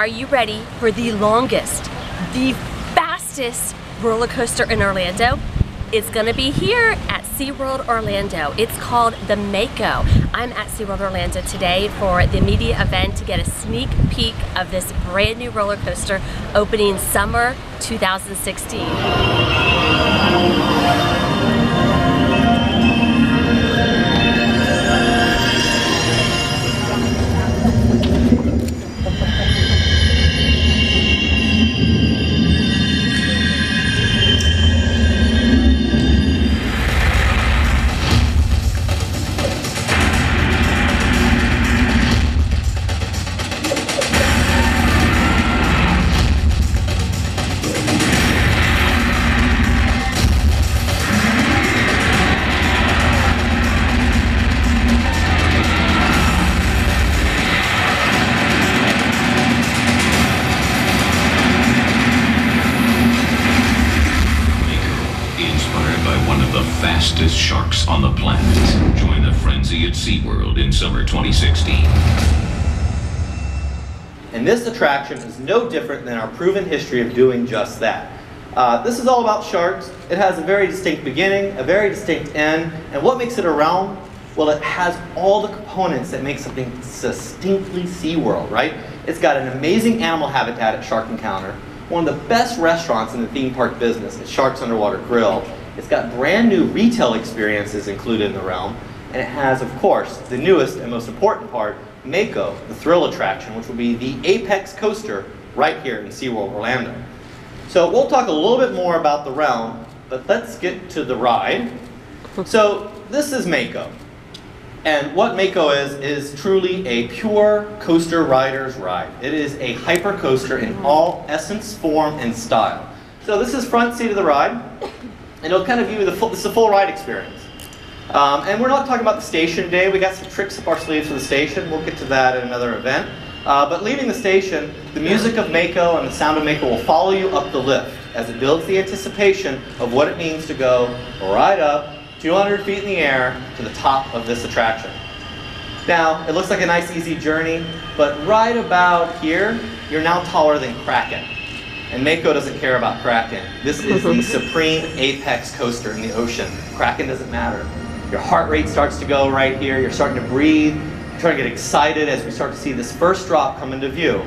Are you ready for the longest, the fastest roller coaster in Orlando? It's gonna be here at SeaWorld Orlando. It's called the Mako. I'm at SeaWorld Orlando today for the media event to get a sneak peek of this brand new roller coaster opening summer 2016. Fastest sharks on the planet. Join the frenzy at SeaWorld in summer 2016. And this attraction is no different than our proven history of doing just that. This is all about sharks. It has a very distinct beginning, a very distinct end, and what makes it a realm? Well, it has all the components that make something distinctly SeaWorld, right? It's got an amazing animal habitat at Shark Encounter, one of the best restaurants in the theme park business at Shark's Underwater Grill. It's got brand new retail experiences included in the realm, and it has, of course, the newest and most important part, Mako, the thrill attraction, which will be the apex coaster right here in SeaWorld Orlando. So we'll talk a little bit more about the realm, but let's get to the ride. So this is Mako, and what Mako is truly a pure coaster rider's ride. It is a hyper coaster in all essence, form, and style. So this is front seat of the ride. And it'll kind of give you the full ride experience. And we're not talking about the station today. We got some tricks up our sleeves for the station. We'll get to that at another event. But leaving the station, the music of Mako and the sound of Mako will follow you up the lift as it builds the anticipation of what it means to go right up 200 feet in the air to the top of this attraction. Now, it looks like a nice easy journey, but right about here, you're now taller than Kraken. And Mako doesn't care about Kraken. This is the supreme apex coaster in the ocean. Kraken doesn't matter. Your heart rate starts to go right here. You're starting to breathe. You're starting to get excited as we start to see this first drop come into view.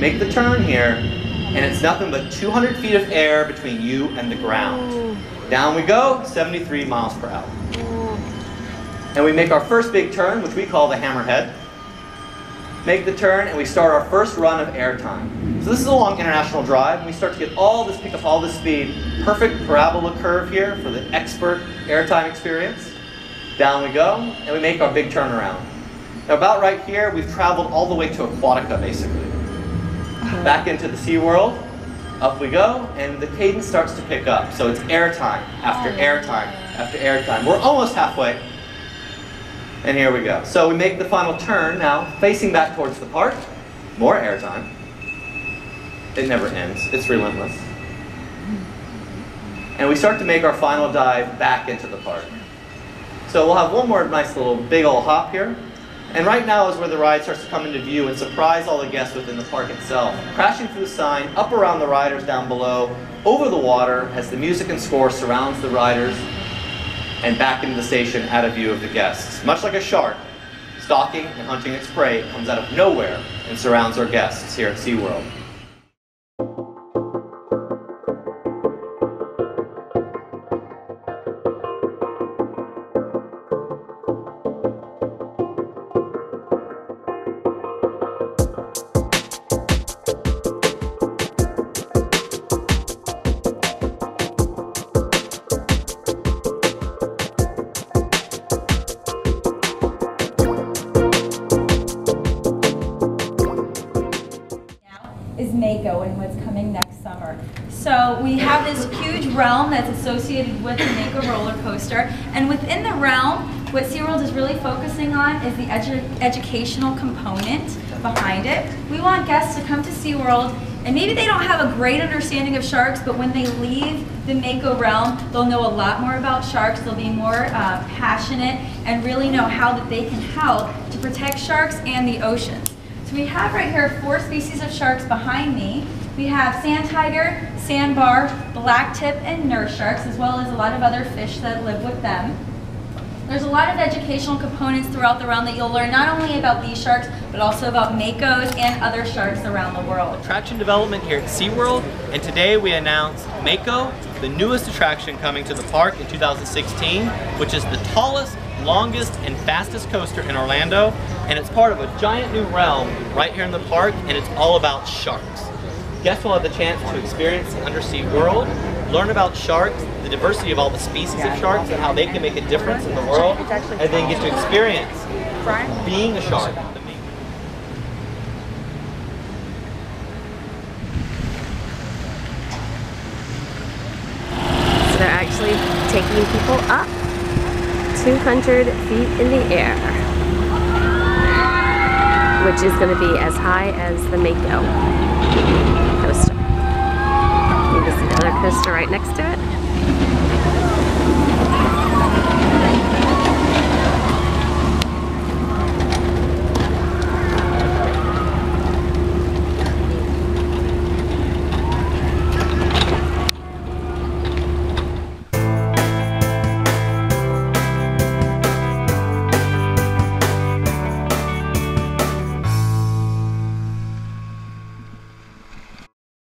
Make the turn here, and it's nothing but 200 feet of air between you and the ground. Down we go, 73 miles per hour. And we make our first big turn, which we call the hammerhead. Make the turn, and we start our first run of airtime. So this is a long international drive, and we start to get all this, pick up all this speed. Perfect parabola curve here for the expert airtime experience. Down we go, and we make our big turnaround. Now about right here, we've traveled all the way to Aquatica, basically. Back into the SeaWorld, up we go, and the cadence starts to pick up. So it's airtime after airtime after airtime. We're almost halfway. And here we go. So we make the final turn now, facing back towards the park. More airtime. It never ends. It's relentless. And we start to make our final dive back into the park. So we'll have one more nice little big old hop here. And right now is where the ride starts to come into view and surprise all the guests within the park itself. Crashing through the sign, up around the riders down below, over the water as the music and score surrounds the riders, and back into the station out of view of the guests. Much like a shark, stalking and hunting its prey, it comes out of nowhere and surrounds our guests here at SeaWorld. Is Mako and what's coming next summer. So we have this huge realm that's associated with the Mako roller coaster, and within the realm, what SeaWorld is really focusing on is the educational component behind it. We want guests to come to SeaWorld, and maybe they don't have a great understanding of sharks, but when they leave the Mako realm, they'll know a lot more about sharks, they'll be more passionate, and really know how that they can help to protect sharks and the oceans. So we have right here 4 species of sharks behind me. We have sand tiger, sandbar, blacktip, and nurse sharks, as well as a lot of other fish that live with them. There's a lot of educational components throughout the realm that you'll learn not only about these sharks, but also about Makos and other sharks around the world. Attraction development here at SeaWorld, and today we announced Mako, the newest attraction coming to the park in 2016, which is the tallest, longest, and fastest coaster in Orlando, and it's part of a giant new realm right here in the park, and it's all about sharks. Guests will have the chance to experience the undersea world, learn about sharks, the diversity of all the species of sharks and how they can make a difference in the world, and then get to experience being a shark. So they're actually taking people up 200 feet in the air, which is going to be as high as the Mako coaster. You can see the other coaster right next to it.